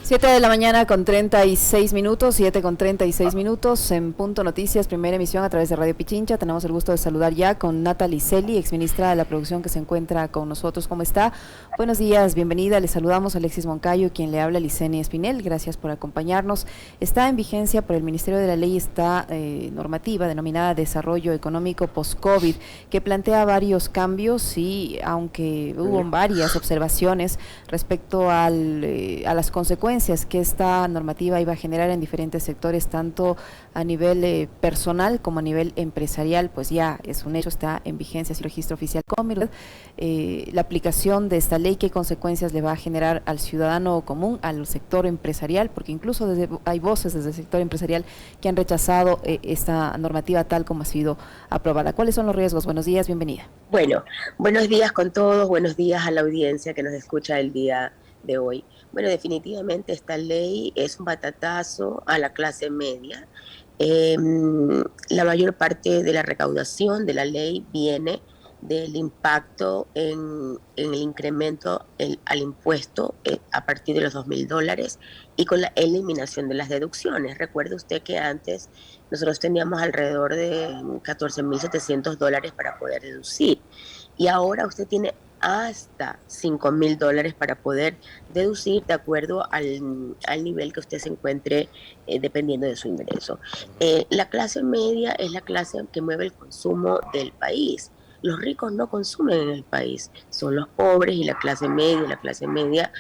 7 de la mañana con 36 minutos, 7 con 36 minutos, en Punto Noticias, primera emisión a través de Radio Pichincha. Tenemos el gusto de saludar ya con Natalie Celi, exministra de la producción, que se encuentra con nosotros. ¿Cómo está? Buenos días, bienvenida. Le saludamos a Alexis Moncayo, quien le habla, Licenia Espinel. Gracias por acompañarnos. Está en vigencia por el Ministerio de la Ley esta normativa denominada Desarrollo Económico Post-COVID, que plantea varios cambios y aunque hubo varias observaciones respecto a las consecuencias que esta normativa iba a generar en diferentes sectores, tanto a nivel personal como a nivel empresarial, pues ya es un hecho, está en vigencia el registro oficial Comirred. La aplicación de esta ley, qué consecuencias le va a generar al ciudadano común, al sector empresarial, porque incluso hay voces desde el sector empresarial que han rechazado esta normativa tal como ha sido aprobada. ¿Cuáles son los riesgos? Buenos días, bienvenida. Bueno, buenos días con todos, buenos días a la audiencia que nos escucha el día de hoy. Bueno, definitivamente esta ley es un batatazo a la clase media. La mayor parte de la recaudación de la ley viene del impacto en el incremento al impuesto a partir de los $2.000 y con la eliminación de las deducciones. Recuerde usted que antes nosotros teníamos alrededor de $14.700 para poder deducir y ahora usted tiene hasta $5.000 para poder deducir de acuerdo al nivel que usted se encuentre dependiendo de su ingreso. La clase media es la clase que mueve el consumo del país. Los ricos no consumen en el país, son los pobres y la clase media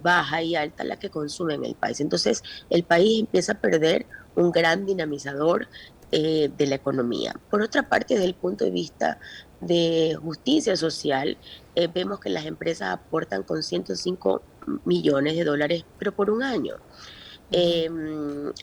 baja y alta la que consume en el país. Entonces el país empieza a perder un gran dinamizador de la economía. Por otra parte, desde el punto de vista de justicia social, vemos que las empresas aportan con $105 millones, pero por un año. El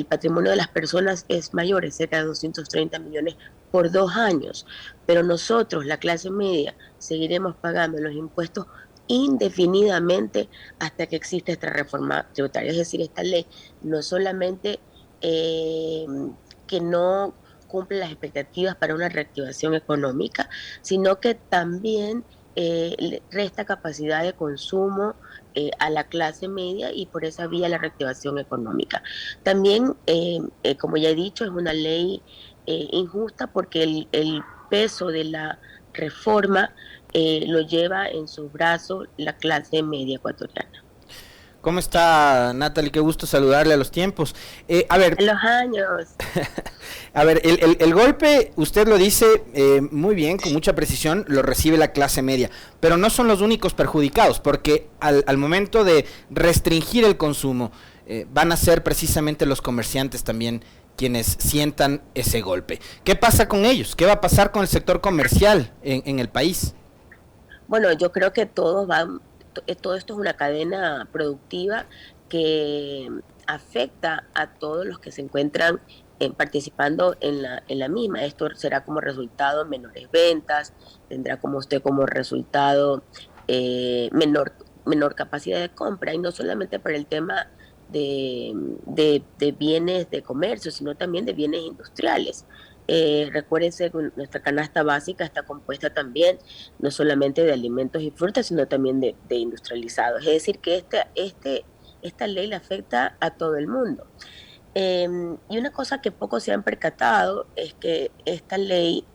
patrimonio de las personas es mayor, es cerca de 230 millones por 2 años, pero nosotros, la clase media, seguiremos pagando los impuestos indefinidamente hasta que exista esta reforma tributaria. Es decir, esta ley no solamente que no cumple las expectativas para una reactivación económica, sino que también resta capacidad de consumo a la clase media y por esa vía la reactivación económica. También, como ya he dicho, es una ley injusta porque el peso de la reforma lo lleva en sus brazos la clase media ecuatoriana. ¿Cómo está, Natalie? Qué gusto saludarle a los tiempos. A los años. A ver, el golpe, usted lo dice muy bien, con mucha precisión, lo recibe la clase media, pero no son los únicos perjudicados, porque al momento de restringir el consumo, van a ser precisamente los comerciantes también quienes sientan ese golpe. ¿Qué pasa con ellos? ¿Qué va a pasar con el sector comercial en el país? Bueno, yo creo que todo esto es una cadena productiva que afecta a todos los que se encuentran participando en la misma. Esto será como resultado menores ventas, tendrá como resultado menor capacidad de compra, y no solamente para el tema de bienes de comercio, sino también de bienes industriales. Recuérdense que nuestra canasta básica está compuesta también no solamente de alimentos y frutas, sino también de industrializados. Es decir, que esta ley le afecta a todo el mundo. Y una cosa que pocos se han percatado es que esta ley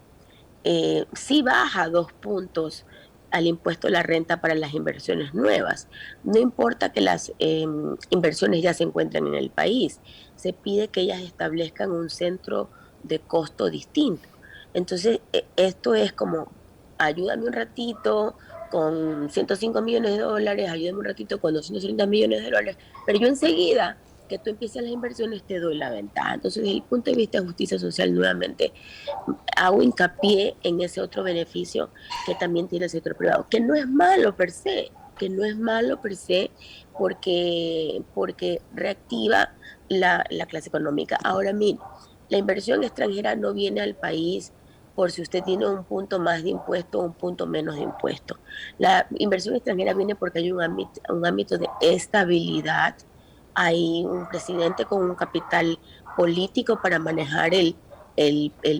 sí baja 2 puntos al impuesto a la renta para las inversiones nuevas. No importa que las inversiones ya se encuentren en el país, se pide que ellas establezcan un centro de costo distinto. Entonces, esto es como, ayúdame un ratito con $105 millones, ayúdame un ratito con $230 millones, pero yo enseguida que tú empieces las inversiones te doy la ventaja. Entonces, desde el punto de vista de justicia social, nuevamente hago hincapié en ese otro beneficio que también tiene el sector privado, que no es malo per se, porque reactiva la clase económica. Ahora, mire, la inversión extranjera no viene al país por si usted tiene un punto más de impuesto o un punto menos de impuesto. La inversión extranjera viene porque hay un ámbito de estabilidad, hay un presidente con un capital político para manejar el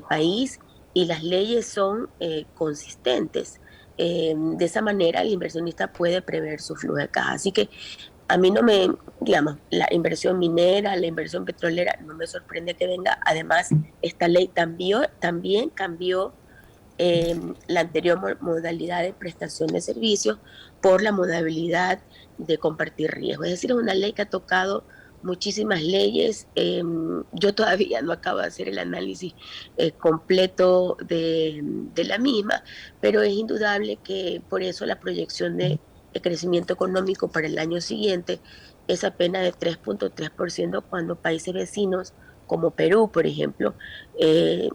país y las leyes son consistentes. De esa manera el inversionista puede prever su flujo de caja. Así que A mí no me, digamos, la inversión minera, la inversión petrolera, no me sorprende que venga. Además, esta ley también cambió la anterior modalidad de prestación de servicios por la modalidad de compartir riesgo. Es decir, es una ley que ha tocado muchísimas leyes. Yo todavía no acabo de hacer el análisis completo de la misma, pero es indudable que por eso la proyección de crecimiento económico para el año siguiente es apenas de 3.3%, cuando países vecinos como Perú, por ejemplo, el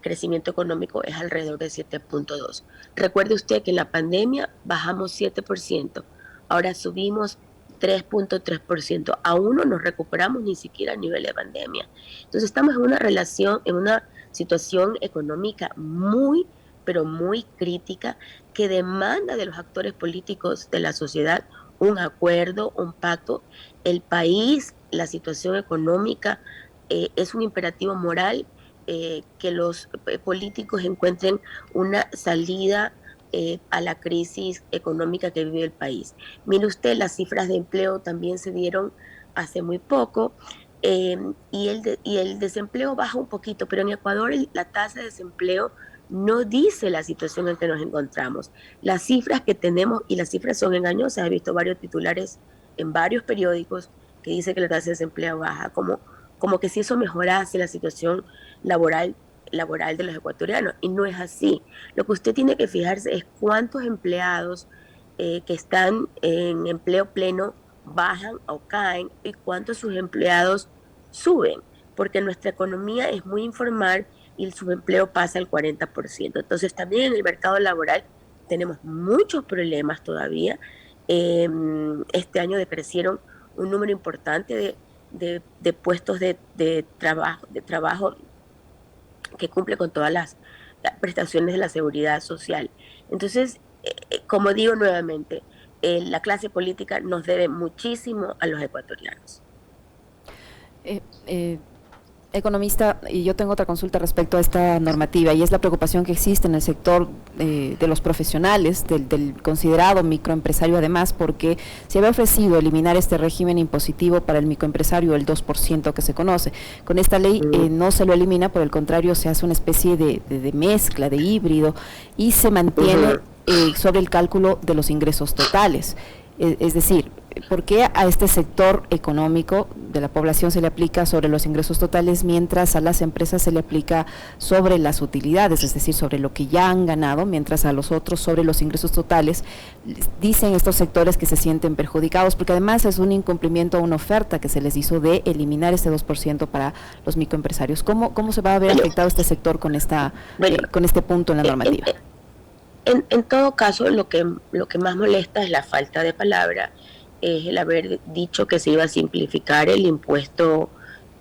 crecimiento económico es alrededor de 7.2%. Recuerde usted que en la pandemia bajamos 7%, ahora subimos 3.3%, aún no nos recuperamos ni siquiera a nivel de pandemia. Entonces estamos en una situación económica muy, pero muy crítica, que demanda de los actores políticos de la sociedad un acuerdo, un pacto. El país, la situación económica, es un imperativo moral, que los políticos encuentren una salida a la crisis económica que vive el país. Mire usted, las cifras de empleo también se dieron hace muy poco, y el desempleo baja un poquito, pero en Ecuador la tasa de desempleo no dice la situación en que nos encontramos. Las cifras que tenemos, y las cifras son engañosas, he visto varios titulares en varios periódicos que dice que la tasa de desempleo baja, como que si eso mejorase la situación laboral de los ecuatorianos, y no es así. Lo que usted tiene que fijarse es cuántos empleados que están en empleo pleno bajan o caen, y cuántos sus empleados suben, porque nuestra economía es muy informal y el subempleo pasa al 40%. Entonces también en el mercado laboral tenemos muchos problemas todavía. Este año decrecieron un número importante de puestos de trabajo que cumple con todas las prestaciones de la seguridad social. Entonces, como digo nuevamente, la clase política nos debe muchísimo a los ecuatorianos. Economista, y yo tengo otra consulta respecto a esta normativa, y es la preocupación que existe en el sector de los profesionales, del considerado microempresario, además, porque se había ofrecido eliminar este régimen impositivo para el microempresario, el 2% que se conoce. Con esta ley no se lo elimina, por el contrario, se hace una especie de mezcla, de híbrido, y se mantiene sobre el cálculo de los ingresos totales. Es decir, ¿por qué a este sector económico de la población se le aplica sobre los ingresos totales, mientras a las empresas se le aplica sobre las utilidades, es decir, sobre lo que ya han ganado, mientras a los otros sobre los ingresos totales? Dicen estos sectores que se sienten perjudicados, porque además es un incumplimiento a una oferta que se les hizo de eliminar este 2% para los microempresarios. ¿Cómo se va a ver afectado este sector con con este punto en la normativa? En todo caso, lo que más molesta es la falta de palabra, es el haber dicho que se iba a simplificar el impuesto,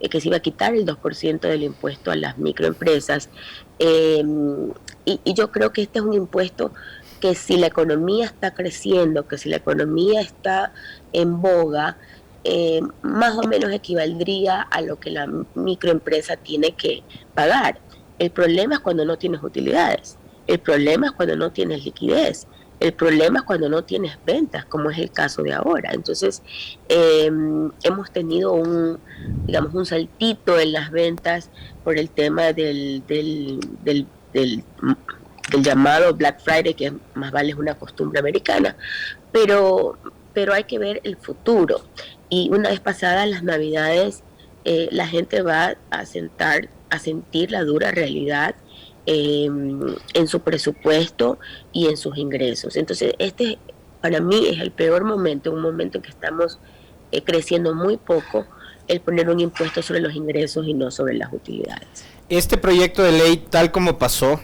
que se iba a quitar el 2% del impuesto a las microempresas. Y yo creo que este es un impuesto que, si la economía está creciendo, que si la economía está en boga, más o menos equivaldría a lo que la microempresa tiene que pagar. El problema es cuando no tienes utilidades. El problema es cuando no tienes liquidez. El problema es cuando no tienes ventas, como es el caso de ahora. Entonces, hemos tenido un saltito en las ventas por el tema del llamado Black Friday, que más vale es una costumbre americana, pero hay que ver el futuro. Y una vez pasadas las Navidades, la gente va a sentir la dura realidad en su presupuesto y en sus ingresos. Entonces, este para mí es el peor momento, un momento en que estamos creciendo muy poco, el poner un impuesto sobre los ingresos y no sobre las utilidades. Este proyecto de ley, tal como pasó,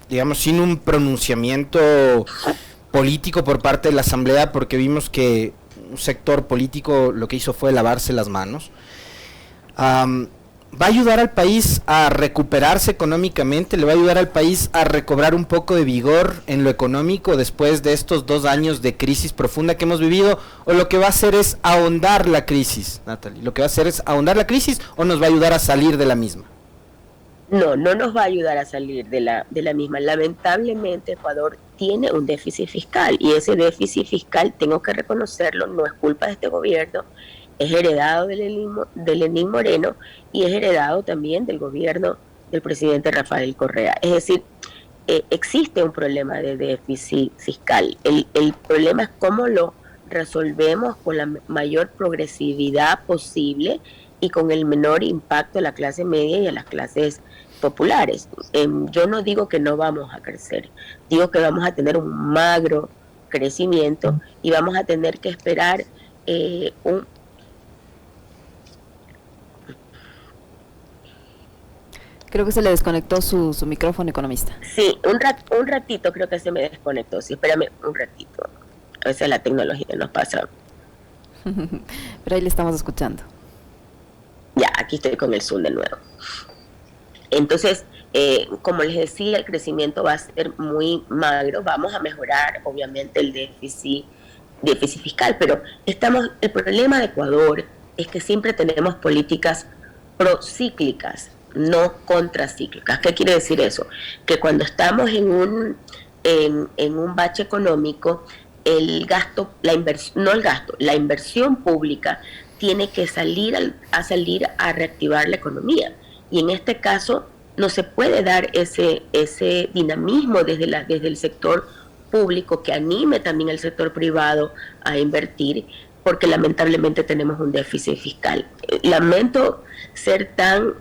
digamos, sin un pronunciamiento político por parte de la Asamblea, porque vimos que un sector político lo que hizo fue lavarse las manos, ¿va a ayudar al país a recuperarse económicamente? ¿Le va a ayudar al país a recobrar un poco de vigor en lo económico después de estos 2 años de crisis profunda que hemos vivido? ¿O lo que va a hacer es ahondar la crisis, Natalie? ¿Lo que va a hacer es ahondar la crisis o nos va a ayudar a salir de la misma? No nos va a ayudar a salir de la misma. Lamentablemente Ecuador tiene un déficit fiscal y ese déficit fiscal, tengo que reconocerlo, no es culpa de este gobierno, es heredado de Lenín Moreno y es heredado también del gobierno del presidente Rafael Correa. Es decir, existe un problema de déficit fiscal. El problema es cómo lo resolvemos con la mayor progresividad posible y con el menor impacto a la clase media y a las clases populares. Yo no digo que no vamos a crecer, digo que vamos a tener un magro crecimiento y vamos a tener que esperar un... Creo que se le desconectó su micrófono, economista. Sí, un ratito creo que se me desconectó, sí, espérame un ratito. A veces la tecnología nos pasa. Pero ahí le estamos escuchando. Ya, aquí estoy con el Zoom de nuevo. Entonces, como les decía, el crecimiento va a ser muy magro. Vamos a mejorar, obviamente, el déficit fiscal, pero el problema de Ecuador es que siempre tenemos políticas procíclicas, no contracíclicas. ¿Qué quiere decir eso? Que cuando estamos en un bache económico, la inversión pública tiene que salir a reactivar la economía. Y en este caso no se puede dar ese dinamismo desde el sector público que anime también al sector privado a invertir, porque lamentablemente tenemos un déficit fiscal. Lamento ser tan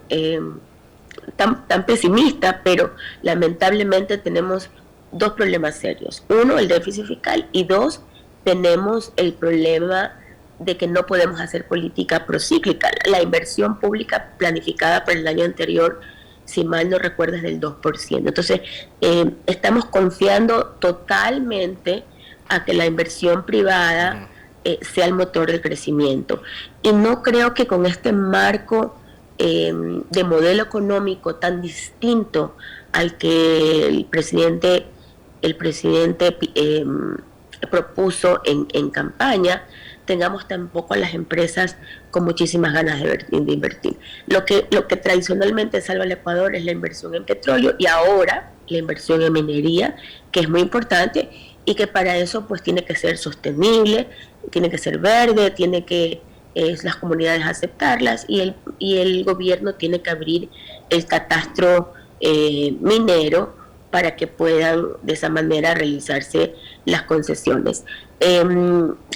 pesimista, pero lamentablemente tenemos dos problemas serios. Uno, el déficit fiscal, y dos, tenemos el problema de que no podemos hacer política procíclica. La inversión pública planificada para el año anterior, si mal no recuerdo, es del 2%. Entonces, estamos confiando totalmente a que la inversión privada sea el motor del crecimiento. Y no creo que con este marco de modelo económico tan distinto al que el presidente propuso en campaña, tengamos tampoco a las empresas con muchísimas ganas de invertir. Lo que tradicionalmente salva al Ecuador es la inversión en petróleo y ahora la inversión en minería, que es muy importante y que para eso pues tiene que ser sostenible, tiene que ser verde, tiene que las comunidades aceptarlas y el gobierno tiene que abrir el catastro minero para que puedan de esa manera realizarse las concesiones.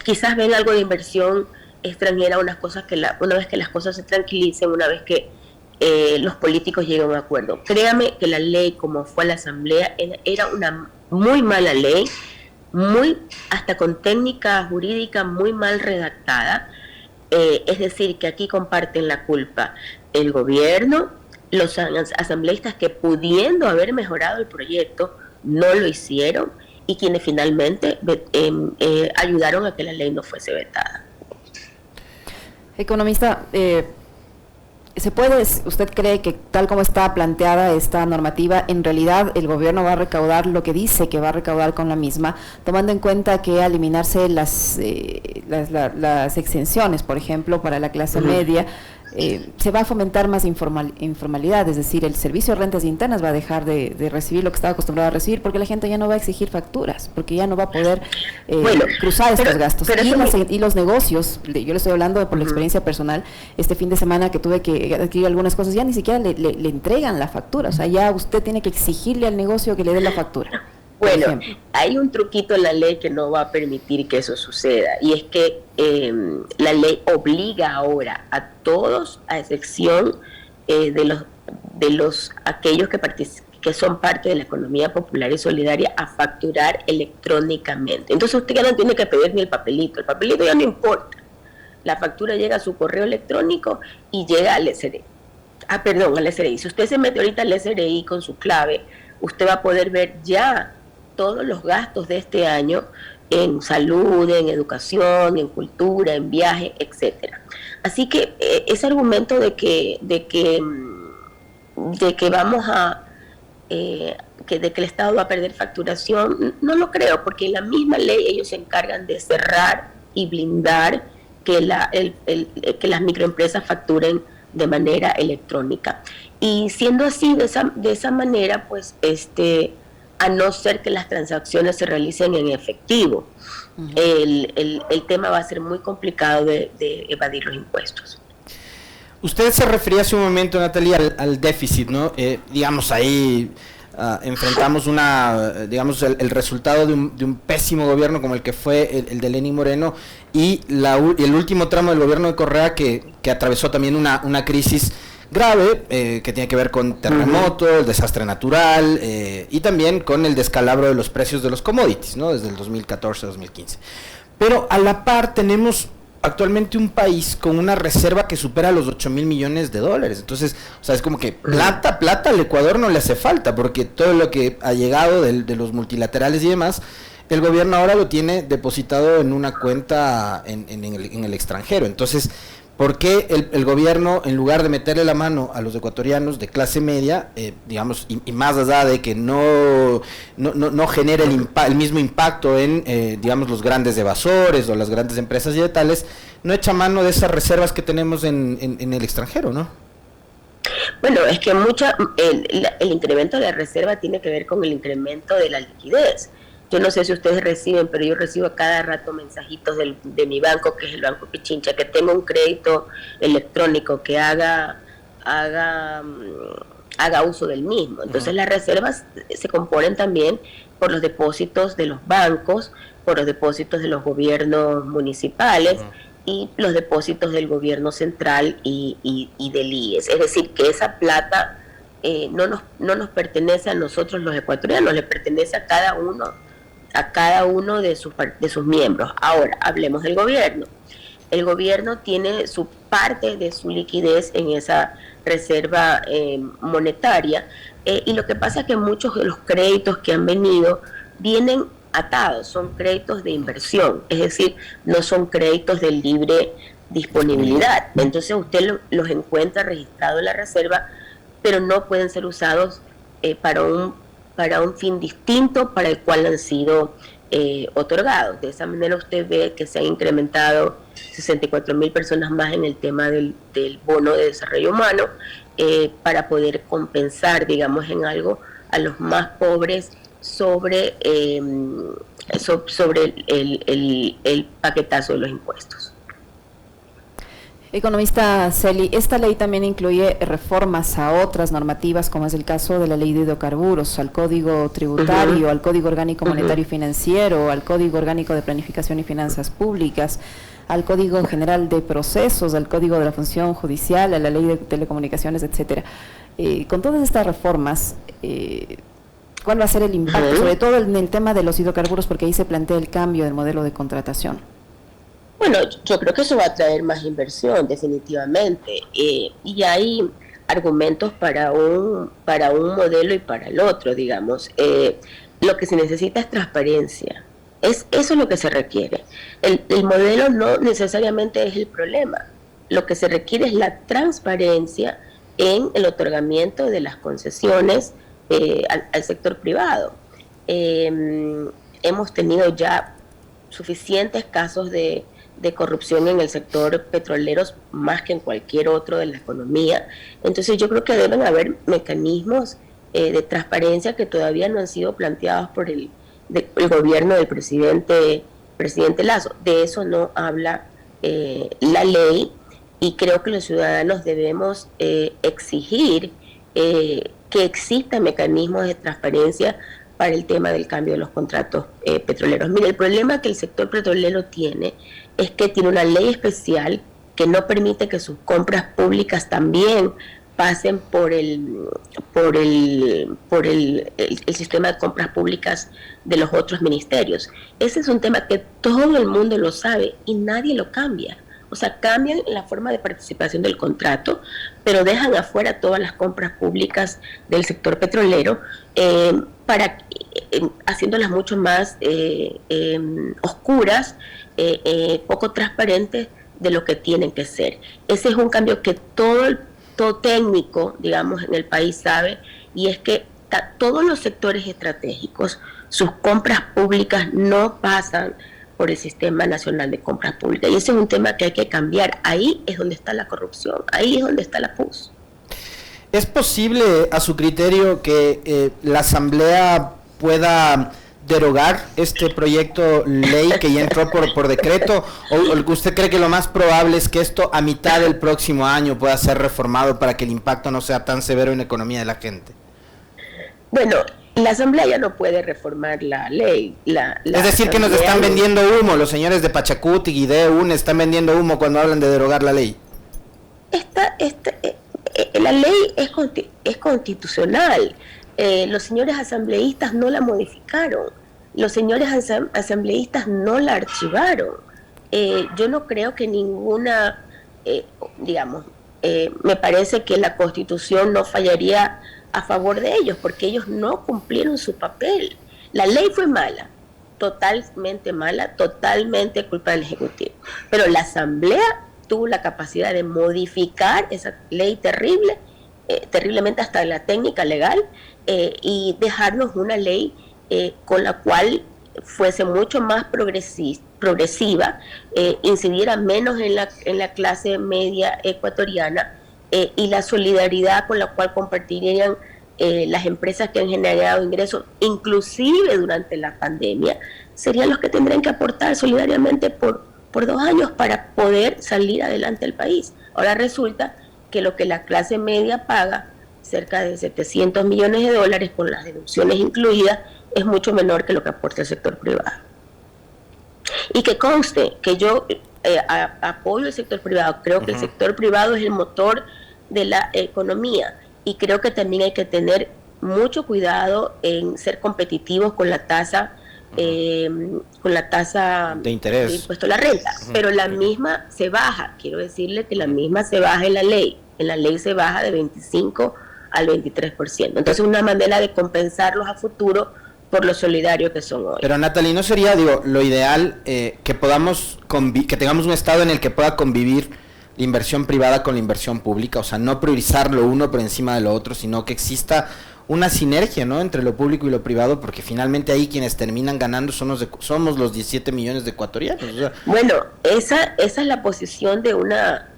Quizás ven algo de inversión extranjera, una vez que las cosas se tranquilicen, una vez que los políticos lleguen a un acuerdo. Créame que la ley, como fue a la Asamblea, era una muy mala ley, hasta con técnica jurídica muy mal redactada. Es decir, que aquí comparten la culpa el gobierno, los asambleístas que pudiendo haber mejorado el proyecto no lo hicieron y quienes finalmente ayudaron a que la ley no fuese vetada. Economista, ¿usted cree que tal como está planteada esta normativa, en realidad el gobierno va a recaudar lo que dice que va a recaudar con la misma, tomando en cuenta que al eliminarse las exenciones, por ejemplo, para la clase media, se va a fomentar más informalidad, es decir, el servicio de rentas internas va a dejar de recibir lo que estaba acostumbrado a recibir, porque la gente ya no va a exigir facturas, porque ya no va a poder cruzar estos gastos. Y los negocios, yo le estoy hablando por la experiencia personal, este fin de semana que tuve que adquirir algunas cosas, ya ni siquiera le entregan la factura, o sea, ya usted tiene que exigirle al negocio que le dé la factura. Bueno, hay un truquito en la ley que no va a permitir que eso suceda, y es que la ley obliga ahora a todos, a excepción de aquellos que son parte de la economía popular y solidaria, a facturar electrónicamente. Entonces usted ya no tiene que pedir ni el papelito ya no importa. La factura llega a su correo electrónico y llega al SRI. Al SRI. Si usted se mete ahorita al SRI con su clave, usted va a poder ver ya todos los gastos de este año en salud, en educación, en cultura, en viaje, etcétera. Así que ese argumento de que vamos de que el Estado va a perder facturación, no lo creo, porque en la misma ley ellos se encargan de cerrar y blindar que las microempresas facturen de manera electrónica. Y siendo así, de esa manera, pues, a no ser que las transacciones se realicen en efectivo, el tema va a ser muy complicado de evadir los impuestos. Usted se refería hace un momento, Natalia, al déficit, ¿no? Digamos, ahí enfrentamos el resultado de un pésimo gobierno como el que fue el de Lenín Moreno y el último tramo del gobierno de Correa que atravesó también una crisis grave que tiene que ver con terremoto, el desastre natural y también con el descalabro de los precios de los commodities, ¿no? Desde el 2014-2015. Pero a la par tenemos actualmente un país con una reserva que supera los 8,000 millones de dólares. Entonces, o sea, es como que plata al Ecuador no le hace falta, porque todo lo que ha llegado de los multilaterales y demás, el gobierno ahora lo tiene depositado en una cuenta en el extranjero. Entonces, ¿por qué el gobierno, en lugar de meterle la mano a los ecuatorianos de clase media, digamos, y más allá de que no genere el mismo impacto en, digamos, los grandes evasores o las grandes empresas dietales, no echa mano de esas reservas que tenemos en el extranjero, ¿no? Bueno, es que el incremento de la reserva tiene que ver con el incremento de la liquidez. Yo no sé si ustedes reciben, pero yo recibo a cada rato mensajitos de mi banco, que es el Banco Pichincha, que tengo un crédito electrónico que haga uso del mismo. Entonces las reservas se componen también por los depósitos de los bancos, por los depósitos de los gobiernos municipales y los depósitos del gobierno central y del IES. Es decir, que esa plata no nos pertenece a nosotros los ecuatorianos, le pertenece a cada uno de sus miembros. Ahora, hablemos del gobierno. El gobierno tiene su parte de su liquidez en esa reserva monetaria, y lo que pasa es que muchos de los créditos que han venido vienen atados, son créditos de inversión, es decir, no son créditos de libre disponibilidad. Entonces usted los encuentra registrados en la reserva, pero no pueden ser usados para un fin distinto para el cual han sido otorgados. De esa manera usted ve que se han incrementado 64,000 personas más en el tema del bono de desarrollo humano, para poder compensar, digamos, en algo a los más pobres sobre el paquetazo de los impuestos. Economista Celi, esta ley también incluye reformas a otras normativas, como es el caso de la ley de hidrocarburos, al Código Tributario, al Código Orgánico Monetario y Financiero, al Código Orgánico de Planificación y Finanzas Públicas, al Código General de Procesos, al Código de la Función Judicial, a la Ley de Telecomunicaciones, etcétera. Con todas estas reformas, ¿cuál va a ser el impacto, sobre todo en el tema de los hidrocarburos, porque ahí se plantea el cambio del modelo de contratación? Bueno, yo creo que eso va a traer más inversión, definitivamente, y hay argumentos para un modelo y para el otro, digamos. Lo que se necesita es transparencia, eso es lo que se requiere. El modelo no necesariamente es el problema, lo que se requiere es la transparencia en el otorgamiento de las concesiones al sector privado. Hemos tenido ya suficientes casos de corrupción en el sector petrolero, más que en cualquier otro de la economía. Entonces yo creo que deben haber mecanismos de transparencia que todavía no han sido planteados por el gobierno del presidente Lasso. De eso no habla la ley, y creo que los ciudadanos debemos exigir que existan mecanismos de transparencia para el tema del cambio de los contratos petroleros. Mire, el problema que el sector petrolero tiene es que tiene una ley especial que no permite que sus compras públicas también pasen por el sistema de compras públicas de los otros ministerios. Ese es un tema que todo el mundo lo sabe y nadie lo cambia. O sea, cambian la forma de participación del contrato, pero dejan afuera todas las compras públicas del sector petrolero, haciéndolas mucho más oscuras, poco transparentes de lo que tienen que ser. Ese es un cambio que todo técnico, digamos, en el país sabe, y es que todos los sectores estratégicos, sus compras públicas no pasan por el Sistema Nacional de Compras Públicas. Y ese es un tema que hay que cambiar. Ahí es donde está la corrupción, ahí es donde está la PUS. ¿Es posible, a su criterio, que la Asamblea pueda derogar este proyecto ley que ya entró por decreto? ¿O usted cree que lo más probable es que esto a mitad del próximo año pueda ser reformado para que el impacto no sea tan severo en la economía de la gente? Bueno, la Asamblea ya no puede reformar la ley. Es decir, que nos están vendiendo humo, los señores de Pachacuti y de UNE están vendiendo humo cuando hablan de derogar la ley. La ley es constitucional. Los señores asambleístas no la modificaron, los señores asambleístas no la archivaron. Yo no creo que ninguna, me parece que la Constitución no fallaría a favor de ellos, porque ellos no cumplieron su papel. La ley fue mala, totalmente culpa del Ejecutivo, pero la Asamblea tuvo la capacidad de modificar esa ley terriblemente hasta en la técnica legal, y dejarnos una ley con la cual fuese mucho más progresiva, incidiera menos en la clase media ecuatoriana, y la solidaridad con la cual compartirían las empresas que han generado ingresos, inclusive durante la pandemia, serían los que tendrían que aportar solidariamente por 2 años para poder salir adelante el país. Ahora resulta que lo que la clase media paga, cerca de $700 millones con las deducciones incluidas, es mucho menor que lo que aporta el sector privado. Y que conste que yo apoyo el sector privado, creo que el sector privado es el motor de la economía, y creo que también hay que tener mucho cuidado en ser competitivos con la tasa de interés de impuesto a la renta, pero la misma se baja. Quiero decirle que la misma se baja en la ley se baja de 25 al 23%. Entonces, una manera de compensarlos a futuro por lo solidario que son hoy. Pero, Natalie, ¿no sería, lo ideal que podamos que tengamos un estado en el que pueda convivir la inversión privada con la inversión pública? O sea, no priorizar lo uno por encima de lo otro, sino que exista una sinergia, ¿no?, entre lo público y lo privado, porque finalmente ahí quienes terminan ganando somos los 17 millones de ecuatorianos. O sea, bueno, esa es la posición de una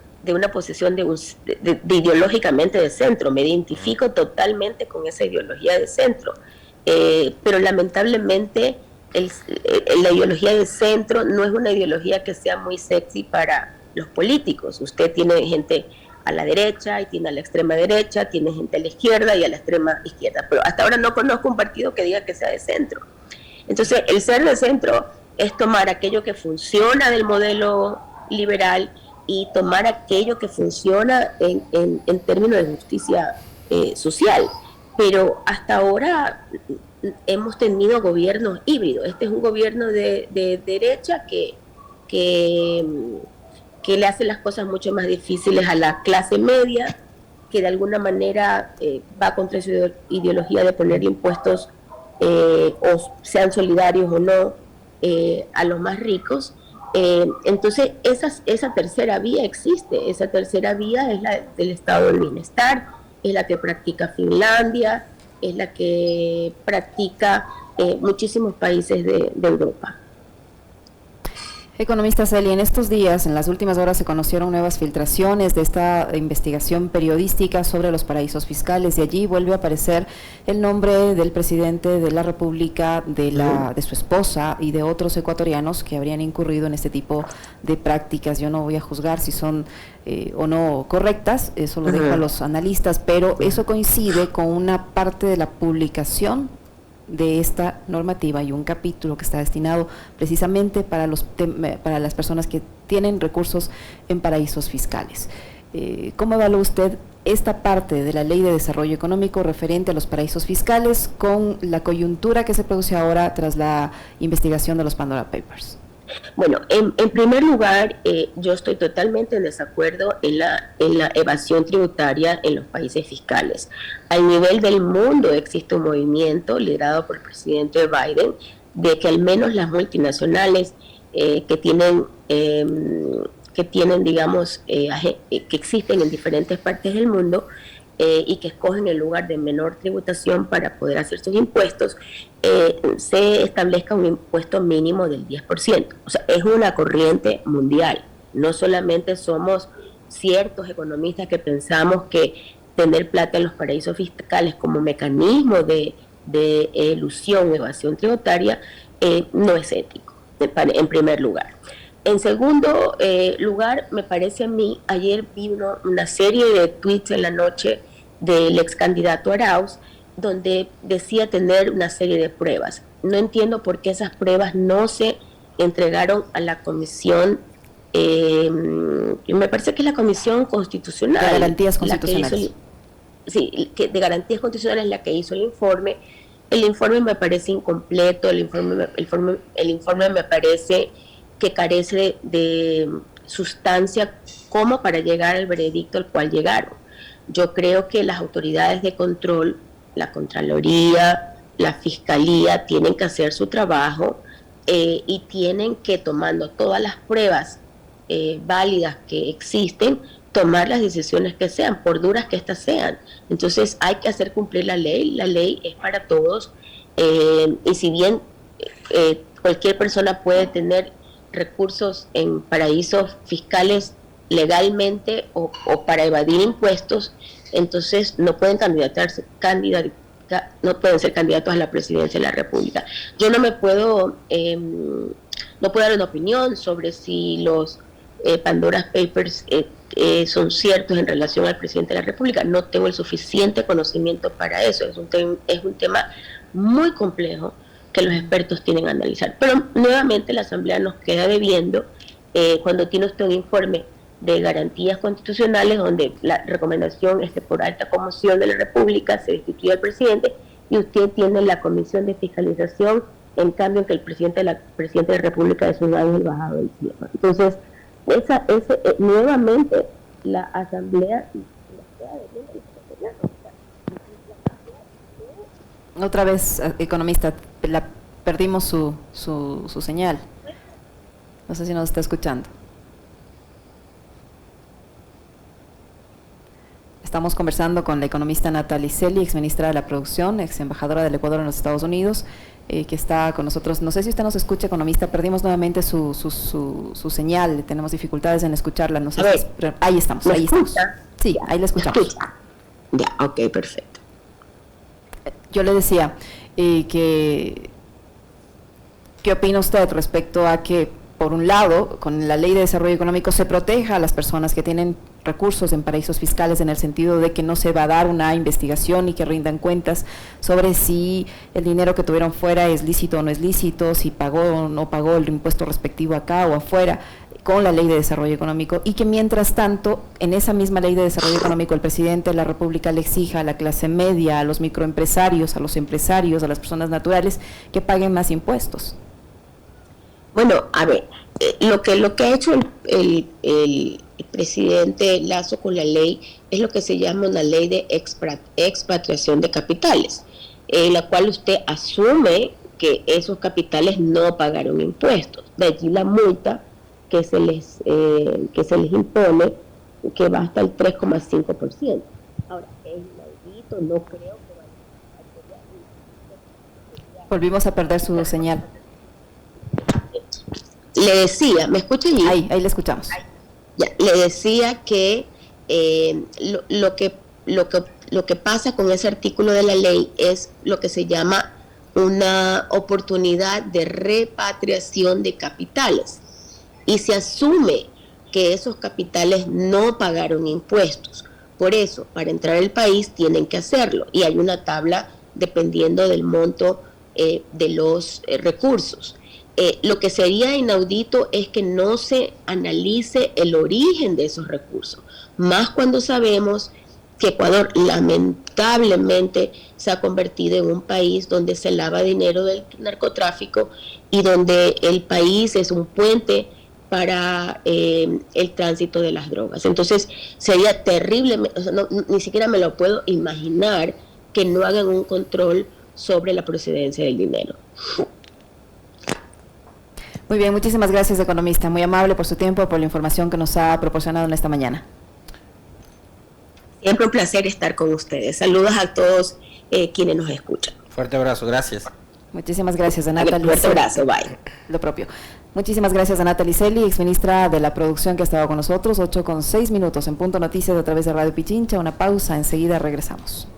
posición de ideológicamente de centro. Me identifico totalmente con esa ideología de centro, pero lamentablemente la ideología de centro no es una ideología que sea muy sexy para los políticos. Usted tiene gente a la derecha y tiene a la extrema derecha, tiene gente a la izquierda y a la extrema izquierda, pero hasta ahora no conozco un partido que diga que sea de centro. Entonces, el ser de centro es tomar aquello que funciona del modelo liberal y tomar aquello que funciona en términos de justicia social. Pero hasta ahora hemos tenido gobiernos híbridos. Este es un gobierno de derecha que le hace las cosas mucho más difíciles a la clase media, que de alguna manera va contra su ideología de poner impuestos, o sean solidarios o no, a los más ricos. Entonces esa tercera vía existe. Esa tercera vía es la del estado del bienestar, es la que practica Finlandia, es la que practica muchísimos países de Europa. Economista Celi, en estos días, en las últimas horas, se conocieron nuevas filtraciones de esta investigación periodística sobre los paraísos fiscales, y allí vuelve a aparecer el nombre del presidente de la República, de su esposa y de otros ecuatorianos que habrían incurrido en este tipo de prácticas. Yo no voy a juzgar si son o no correctas, eso lo dejo a los analistas, pero eso coincide con una parte de la publicación de esta normativa y un capítulo que está destinado precisamente para las personas que tienen recursos en paraísos fiscales. ¿Cómo evalúa usted esta parte de la Ley de Desarrollo Económico referente a los paraísos fiscales con la coyuntura que se produce ahora tras la investigación de los Pandora Papers? Bueno, en primer lugar, yo estoy totalmente en desacuerdo en la evasión tributaria en los países fiscales. Al nivel del mundo existe un movimiento liderado por el presidente Biden de que al menos las multinacionales que tienen, digamos, que existen en diferentes partes del mundo, y que escogen el lugar de menor tributación para poder hacer sus impuestos, se establezca un impuesto mínimo del 10%. O sea, es una corriente mundial. No solamente somos ciertos economistas que pensamos que tener plata en los paraísos fiscales como mecanismo de elusión o evasión tributaria no es ético, en primer lugar. En segundo lugar, me parece a mí, ayer vi una serie de tweets en la noche del ex candidato Arauz, donde decía tener una serie de pruebas. No entiendo por qué esas pruebas no se entregaron a la comisión, me parece que es la Comisión Constitucional. De Garantías Constitucionales. De Garantías Constitucionales la que hizo el informe. El informe me parece incompleto, el informe me parece que carece de sustancia como para llegar al veredicto al cual llegaron. Yo creo que las autoridades de control, la Contraloría, la Fiscalía, tienen que hacer su trabajo y tienen que, tomando todas las pruebas válidas que existen, tomar las decisiones que sean, por duras que éstas sean. Entonces hay que hacer cumplir la ley es para todos, y si bien cualquier persona puede tener recursos en paraísos fiscales legalmente o para evadir impuestos, entonces no pueden no pueden ser candidatos a la presidencia de la República. Yo no puedo dar una opinión sobre si los Pandora Papers son ciertos en relación al presidente de la República. No tengo el suficiente conocimiento para eso. Es un tema muy complejo que los expertos tienen que analizar. Pero nuevamente la Asamblea nos queda debiendo, cuando tiene usted un informe de garantías constitucionales donde la recomendación es que por alta conmoción de la República se destituya al presidente, y usted tiene la comisión de fiscalización, en cambio que el presidente de la República es un ángel bajado del cielo. Entonces, nuevamente la Asamblea otra vez, economista, perdimos su señal. No sé si nos está escuchando. Estamos conversando con la economista Nata Licelli, ex ministra de la Producción, ex embajadora del Ecuador en los Estados Unidos, que está con nosotros. No sé si usted nos escucha, economista, perdimos nuevamente su señal, tenemos dificultades en escucharla. No sé ahí estamos, ahí estamos. Sí, ahí la escuchamos. Ya, ok, perfecto. Yo le decía ¿qué opina usted respecto a que, por un lado, con la Ley de Desarrollo Económico se proteja a las personas que tienen recursos en paraísos fiscales, en el sentido de que no se va a dar una investigación y que rindan cuentas sobre si el dinero que tuvieron fuera es lícito o no es lícito, si pagó o no pagó el impuesto respectivo acá o afuera, con la Ley de Desarrollo Económico, y que mientras tanto, en esa misma Ley de Desarrollo Económico, el presidente de la República le exija a la clase media, a los microempresarios, a los empresarios, a las personas naturales, que paguen más impuestos? Bueno, a ver, lo que ha hecho el presidente Lasso con la ley es lo que se llama una ley de expatriación de capitales, en la cual usted asume que esos capitales no pagaron impuestos. De allí la multa que se les impone, que va hasta el 3,5%. Ahora, es inaudito, no creo que vaya a... Volvimos a perder su señal. Le decía, ¿me escucha allí? Ahí le escuchamos. Ya, le decía que lo que pasa con ese artículo de la ley es lo que se llama una oportunidad de repatriación de capitales, y se asume que esos capitales no pagaron impuestos. Por eso, para entrar al país tienen que hacerlo, y hay una tabla dependiendo del monto de los recursos. Lo que sería inaudito es que no se analice el origen de esos recursos, más cuando sabemos que Ecuador lamentablemente se ha convertido en un país donde se lava dinero del narcotráfico y donde el país es un puente para el tránsito de las drogas. Entonces sería terrible, ni siquiera me lo puedo imaginar que no hagan un control sobre la procedencia del dinero. Muy bien, muchísimas gracias, economista. Muy amable por su tiempo, por la información que nos ha proporcionado en esta mañana. Siempre un placer estar con ustedes. Saludos a todos quienes nos escuchan. Fuerte abrazo, gracias. Muchísimas gracias a Natalie. Fuerte abrazo, bye. Lo propio. Muchísimas gracias a Natalie Celi, exministra de la producción que ha estado con nosotros. 8:06 en Punto Noticias a través de Radio Pichincha. Una pausa, enseguida regresamos.